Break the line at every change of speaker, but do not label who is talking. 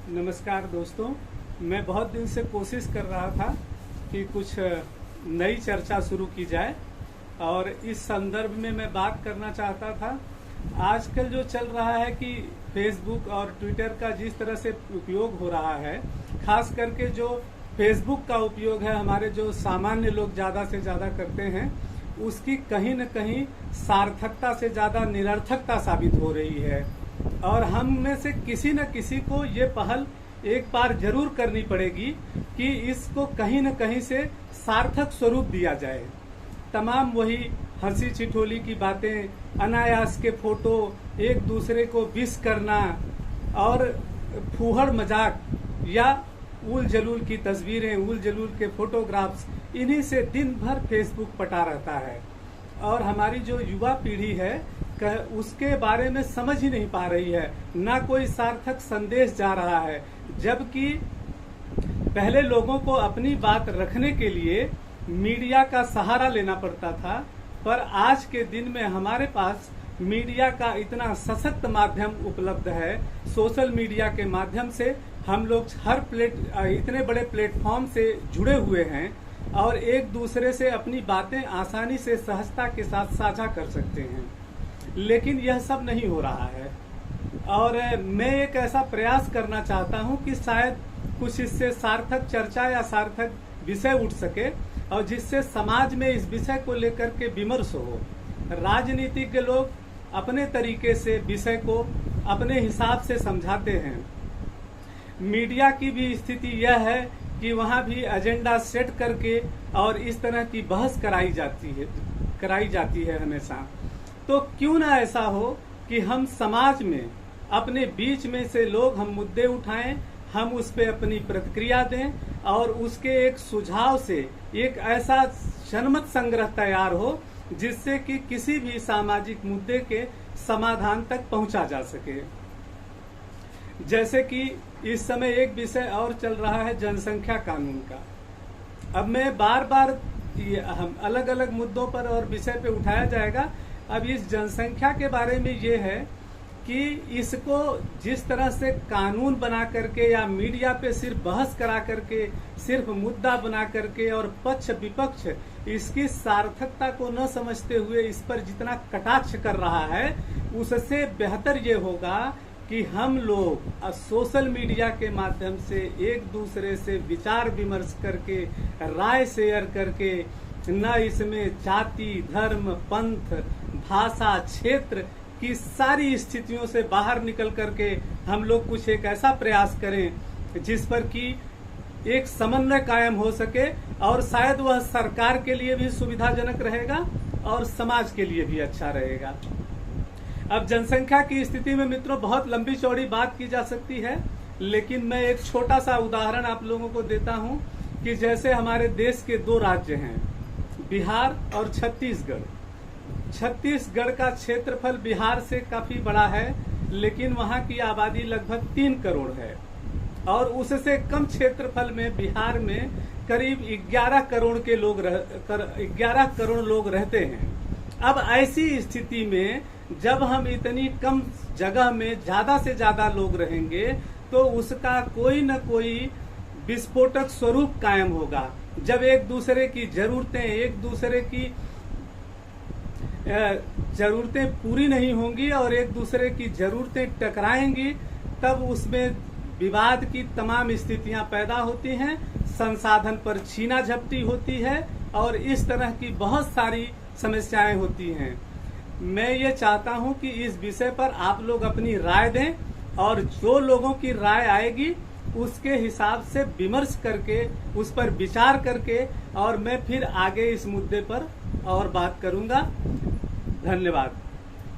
नमस्कार दोस्तों, मैं बहुत दिन से कोशिश कर रहा था कि कुछ नई चर्चा शुरू की जाए और इस संदर्भ में मैं बात करना चाहता था। आजकल जो चल रहा है कि फेसबुक और ट्विटर का जिस तरह से उपयोग हो रहा है, खास करके जो फेसबुक का उपयोग है हमारे जो सामान्य लोग ज़्यादा से ज़्यादा करते हैं, उसकी कहीं न कहीं सार्थकता से ज़्यादा निरर्थकता साबित हो रही है और हम में से किसी न किसी को ये पहल एक बार जरूर करनी पड़ेगी कि इसको कहीं न कहीं से सार्थक स्वरूप दिया जाए। तमाम वही हंसी ठिठोली की बातें, अनायास के फोटो, एक दूसरे को विश करना और फूहड़ मजाक या उल जलूल की तस्वीरें, उल जलूल के फोटोग्राफ्स, इन्हीं से दिन भर फेसबुक पटा रहता है और हमारी जो युवा पीढ़ी है उसके बारे में समझ ही नहीं पा रही है, ना कोई सार्थक संदेश जा रहा है। जबकि पहले लोगों को अपनी बात रखने के लिए मीडिया का सहारा लेना पड़ता था, पर आज के दिन में हमारे पास मीडिया का इतना सशक्त माध्यम उपलब्ध है। सोशल मीडिया के माध्यम से हम लोग इतने बड़े प्लेटफॉर्म से जुड़े हुए हैं और एक दूसरे से अपनी बातें आसानी से सहजता के साथ साझा कर सकते हैं, लेकिन यह सब नहीं हो रहा है और मैं एक ऐसा प्रयास करना चाहता हूं कि शायद कुछ इससे सार्थक चर्चा या सार्थक विषय उठ सके और जिससे समाज में इस विषय को लेकर के विमर्श हो। राजनीतिज्ञ लोग अपने तरीके से विषय को अपने हिसाब से समझाते हैं। मीडिया की भी स्थिति यह है कि वहां भी एजेंडा सेट करके और इस तरह की बहस कराई जाती है हमेशा। तो क्यों ना ऐसा हो कि हम समाज में अपने बीच में से लोग हम मुद्दे उठाएं, हम उस पे अपनी प्रतिक्रिया दें और उसके एक सुझाव से एक ऐसा जनमत संग्रह तैयार हो जिससे कि किसी भी सामाजिक मुद्दे के समाधान तक पहुंचा जा सके। जैसे कि इस समय एक विषय और चल रहा है जनसंख्या कानून का। अब मैं बार बार हम अलग अलग मुद्दों पर और विषय पे उठाया जाएगा। अब इस जनसंख्या के बारे में ये है कि इसको जिस तरह से कानून बना करके या मीडिया पे सिर्फ बहस करा करके, सिर्फ मुद्दा बना करके और पक्ष विपक्ष इसकी सार्थकता को न समझते हुए इस पर जितना कटाक्ष कर रहा है, उससे बेहतर ये होगा कि हम लोग सोशल मीडिया के माध्यम से एक दूसरे से विचार विमर्श करके, राय शेयर करके, न इसमें जाति, धर्म, पंथ, भाषा, क्षेत्र की सारी स्थितियों से बाहर निकल करके हम लोग कुछ एक ऐसा प्रयास करें जिस पर कि एक समन्वय कायम हो सके और शायद वह सरकार के लिए भी सुविधाजनक रहेगा और समाज के लिए भी अच्छा रहेगा। अब जनसंख्या की स्थिति में मित्रों बहुत लंबी चौड़ी बात की जा सकती है, लेकिन मैं एक छोटा सा उदाहरण आप लोगों को देता हूं कि जैसे हमारे देश के दो राज्य हैं, बिहार और छत्तीसगढ़। छत्तीसगढ़ का क्षेत्रफल बिहार से काफी बड़ा है, लेकिन वहां की आबादी लगभग 3 करोड़ है और उससे कम क्षेत्रफल में बिहार में करीब 11 करोड़ लोग रहते हैं। अब ऐसी स्थिति में जब हम इतनी कम जगह में ज्यादा से ज्यादा लोग रहेंगे तो उसका कोई न कोई विस्फोटक स्वरूप कायम होगा। जब एक दूसरे की जरूरतें पूरी नहीं होंगी और एक दूसरे की जरूरतें टकराएंगी, तब उसमें विवाद की तमाम स्थितियां पैदा होती हैं, संसाधन पर छीना झपटी होती है और इस तरह की बहुत सारी समस्याएं होती हैं। मैं ये चाहता हूं कि इस विषय पर आप लोग अपनी राय दें और जो लोगों की राय आएगी उसके हिसाब से विमर्श करके, उस पर विचार करके और मैं फिर आगे इस मुद्दे पर और बात करूंगा। धन्यवाद।